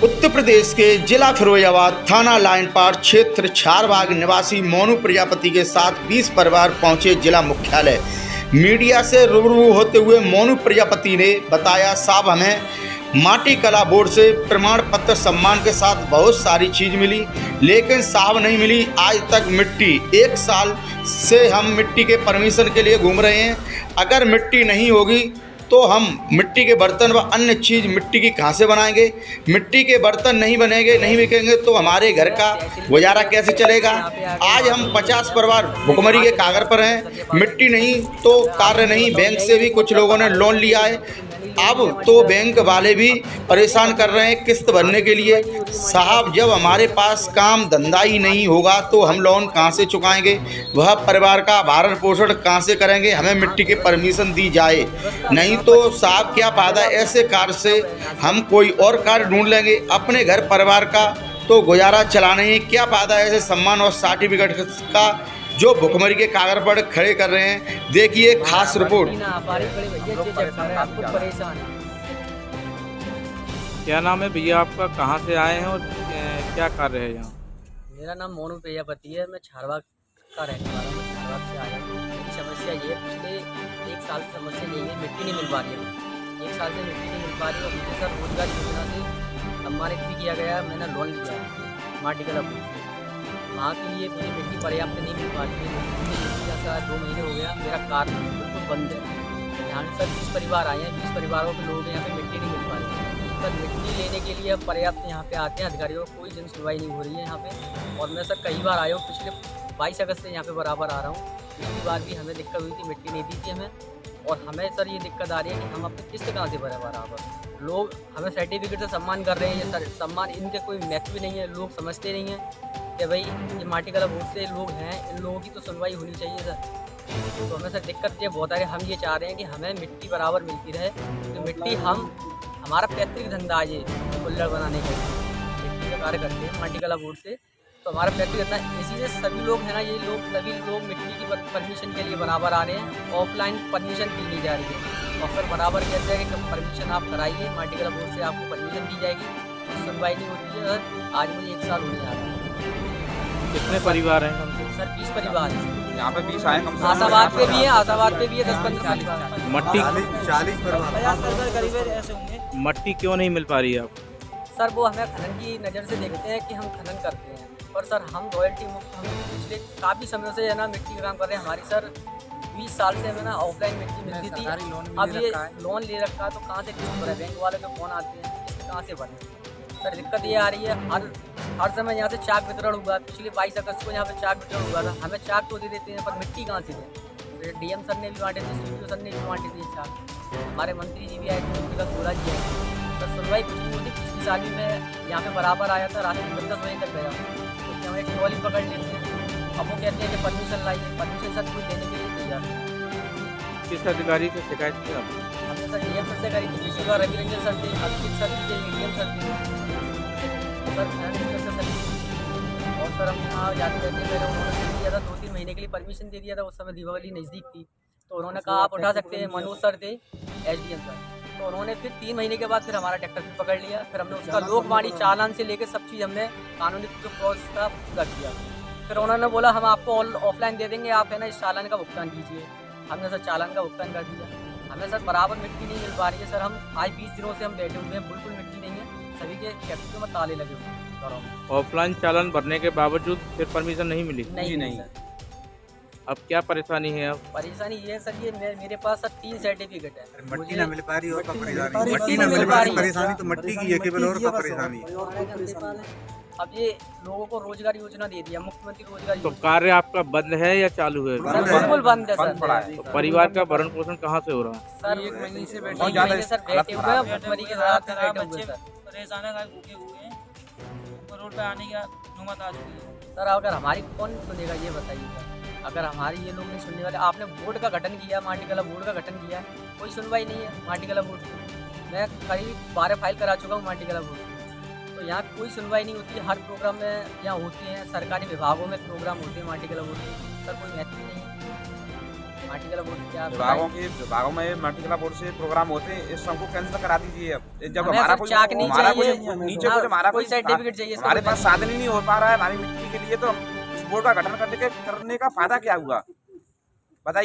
उत्तर प्रदेश के जिला फिरोजाबाद थाना लाइन पार क्षेत्र चारबाग निवासी मोनू प्रजापति के साथ 20 परिवार पहुंचे जिला मुख्यालय। मीडिया से रूबरू होते हुए मोनू प्रजापति ने बताया, साहब हमें माटी कला बोर्ड से प्रमाण पत्र सम्मान के साथ बहुत सारी चीज़ मिली, लेकिन साहब नहीं मिली आज तक मिट्टी। 1 साल से हम मिट्टी के परमिशन के लिए घूम रहे हैं। अगर मिट्टी नहीं होगी तो हम मिट्टी के बर्तन व अन्य चीज़ मिट्टी की कहाँ से बनाएंगे। मिट्टी के बर्तन नहीं बनेंगे, नहीं बिकेंगे तो हमारे घर का गुजारा कैसे चलेगा। आज हम 50 परिवार भुखमरी के कागर पर हैं। मिट्टी नहीं तो कार्य नहीं। बैंक से भी कुछ लोगों ने लोन लिया है, अब तो बैंक वाले भी परेशान कर रहे हैं किस्त भरने के लिए। साहब जब हमारे पास काम धंधा ही नहीं होगा तो हम लोन कहाँ से चुकाएंगे, वह परिवार का भरण पोषण कहाँ से करेंगे। हमें मिट्टी के परमिशन दी जाए, नहीं तो साहब क्या फायदा। ऐसे कार्य से हम कोई और कार्य ढूंढ लेंगे। अपने घर परिवार का तो गुजारा चलाने ही क्या फायदा ऐसे सम्मान और सर्टिफिकेट का जो भुखमरी के कागर पर खड़े कर रहे हैं। देखिए खास रिपोर्ट। क्या नाम है भैया आपका, कहाँ से आए हैं और क्या कार्य है यहाँ? मेरा नाम मोनू प्रजापति है। मैं चारबाग का रहने वाला हूँ। चारबाग से आया हूँ। मेरी समस्या ये है, पिछले 1 साल की समस्या यही है, मिट्टी नहीं मिल पा रही है। 1 साल से मिट्टी नहीं मिल पा रही है और मुझे सर रोजगार योजना से सम्मानित भी किया गया है। मैंने लोन लिया है माटी कला बोर्ड से। वहाँ के लिए मुझे मिट्टी पर्याप्त नहीं मिल पाती है। सर 2 महीने हो गया, मेरा कार्य बिल्कुल बंद है। यहाँ से सर 20 परिवार आए हैं, 20 परिवारों के लोग यहाँ पे मिट्टी नहीं मिल पा रही है। सर मिट्टी लेने के लिए अब पर्याप्त यहाँ पे आते हैं अधिकारियों, कोई जन सुनवाई नहीं हो रही है यहाँ पे। और मैं सर कई बार आया हूँ, पिछले 22 अगस्त से यहाँ पे बराबर आ रहा हूँ। पिछली बार भी हमें दिक्कत हुई थी, मिट्टी नहीं दी थी हमें। और हमें सर ये दिक्कत आ रही है कि हम अपनी किस्त कहाँ से भरे बराबर। लोग हमें सर्टिफिकेट से सम्मान कर रहे हैं, ये सर सम्मान इनके कोई महत्व भी नहीं है। लोग समझते नहीं हैं कि भाई ये माटी कला बोर्ड से लोग हैं, इन लोगों की तो सुनवाई होनी चाहिए सर। तो हमें सर दिक्कत ये बहुत आ रही है। हम ये चाह रहे हैं कि हमें मिट्टी बराबर मिलती रहे। तो मिट्टी हमारा पैतृक धंधा है ये कुल्हड़ बनाने का, मिट्टी का कार्य करते हैं माटी कला बोर्ड से। तो हमारा पैतृक धंधा, इसी से सभी लोग हैं ना, ये लोग सभी लोग मिट्टी की परमिशन के लिए बराबर आ रहे हैं। ऑफलाइन परमिशन दी नहीं जा रही है और सर बराबर कहते हैं कि परमिशन आप कराइए, माटी कला बोर्ड से आपको परमिशन दी जाएगी। सुनवाई नहीं होती है सर। आज मुझे 1 साल होने आ रहा है। कितने परिवार हैं सर 20 परिवार हैं। यहाँ पे 20 आए। आशाबाद पे भी है, आशाबाद पे भी है 10-15 परिवार। मट्टी 40 परिवार करीब ऐसे होंगे। मट्टी क्यों नहीं मिल पा रही है आपको? सर वो हमें खनन की नज़र से देखते हैं कि हम खनन करते हैं, पर सर हम रॉयल्टी मुक्त, हम पिछले काफ़ी समय से है ना मिट्टी का काम कर रहे हैं। हमारी सर 20 साल से हमें ना ऑफलाइन मिट्टी मिलती थी। अब ये लोन ले रखा है तो कहाँ से किस्त भरे, बैंक वाले के फ़ोन आते हैं, किस्त कहाँ से भरें। सर दिक्कत ये आ रही है, हर समय यहाँ से चाक वितरण हुआ। पिछले 22 अगस्त को यहाँ पे चाक वितरण हुआ था। हमें चाक तो दे देते हैं पर मिट्टी कहाँ से दें। DM सर ने भी बांटे थे, CPO सर ने भी बांटे थे चाक। हमारे मंत्री जी भी आए थे, उनके साथ बोला जी आए। सर सुनवाई कुछ नहीं होती। पिछली साल भी मैं यहाँ पे बराबर आया था, रात में 10 बजे तक गया हूँ। तो हम एक ट्रॉली पकड़ लेते हैं, अब वो कहते हैं कि परमिशन लाइए। परमिशन सर कोई देने के लिए तैयार है। किस अधिकारी से शिकायत की आपने? हमने सर DM सर से करी थी, पिछली बार रवि रंजन सर थे, अभिषेक सर थे, ADM सर थे, सर खनन इंस्पेक्टर सर थे। और सर हम वहाँ जाते रहते हैं। उन्होंने दे दिया था 2-3 महीने के लिए परमिशन दे दिया था। उस समय दीपावली नज़दीक थी तो उन्होंने कहा आप उठा सकते हैं। मनोज सर थे, SDM सर, तो उन्होंने फिर 3 महीने के बाद फिर हमारा ट्रैक्टर भी पकड़ लिया। फिर हमने उसका लोकवाणी चालान से लेकर सब चीज़ हमने कानूनी जो प्रोसेस था पूरा किया। फिर उन्होंने बोला हम आपको ऑफलाइन दे देंगे, आप है ना इस चालान का भुगतान कीजिए। हमने सर चालान का भुगतान कर दिया। हमें सर बराबर मिट्टी नहीं मिल पा रही है। सर हम आज 20 दिनों से हम बैठे हुए हैं, बिल्कुल मिट्टी नहीं है। सभी के फैक्ट्रियों में ताले लगे हुए हैं घरों में। ऑफलाइन चालान भरने के बावजूद फिर परमिशन नहीं मिली? नहीं सर। अब क्या परेशानी है? अब परेशानी ये है सर, ये मेरे पास सर 3 सर्टिफिकेट है। मट्टी ना मिल पा रही और परेशानी, मट्टी ना मिल पा रही परेशानी तो मट्टी की है केवल, और का परेशानी है। अब ये लोगों को रोजगार योजना दे दिया, मुख्यमंत्री रोजगार तो योजना। कार्य आपका बंद है या चालू है? सर बिल्कुल बंद है सर। तो परिवार का भरण पोषण कहाँ से हो रहा है? सर 1 महीने से बैठे हुए हैं सर, बैठे हुए हैं भुखमरी के साथ बैठे हुए हैं सर। परेशान है, भूखे हुए हैं, रोड पे आने का नौबत आ चुकी है। सर अगर हमारी कौन सुनेगा ये बताइए सर। अगर हमारी ये लोग नहीं सुनने वाले, आपने बोर्ड का गठन किया, माटी कला बोर्ड का गठन किया, कोई सुनवाई नहीं है माटी कला बोर्ड से। मैं करीब 12 फाइल करा चुका हूँ माटी कला बोर्ड से, तो यहाँ कोई सुनवाई नहीं होती। हर प्रोग्राम में यहाँ होती हैं, सरकारी विभागों में प्रोग्राम होते हैं माटी कला बोर्ड के, सर कोई महत्व नहीं है। माटी वाला बोर्ड क्या विभागों में माटी कला बोर्ड से प्रोग्राम होते हैं, इस सबको कैंसिल करा दीजिए। अब जब हमें हमारा सिर्फ कोई चाक नहीं हमारा चाहिए, कुछ नीचे कुछ हमारा कोई सर्टिफिकेट चाहिए, इसका हमारे कोई पास साधन ही नहीं हो पा रहा है हमारी मिट्टी के लिए, तो हम इस बोर्ड का गठन करने का फायदा क्या हुआ।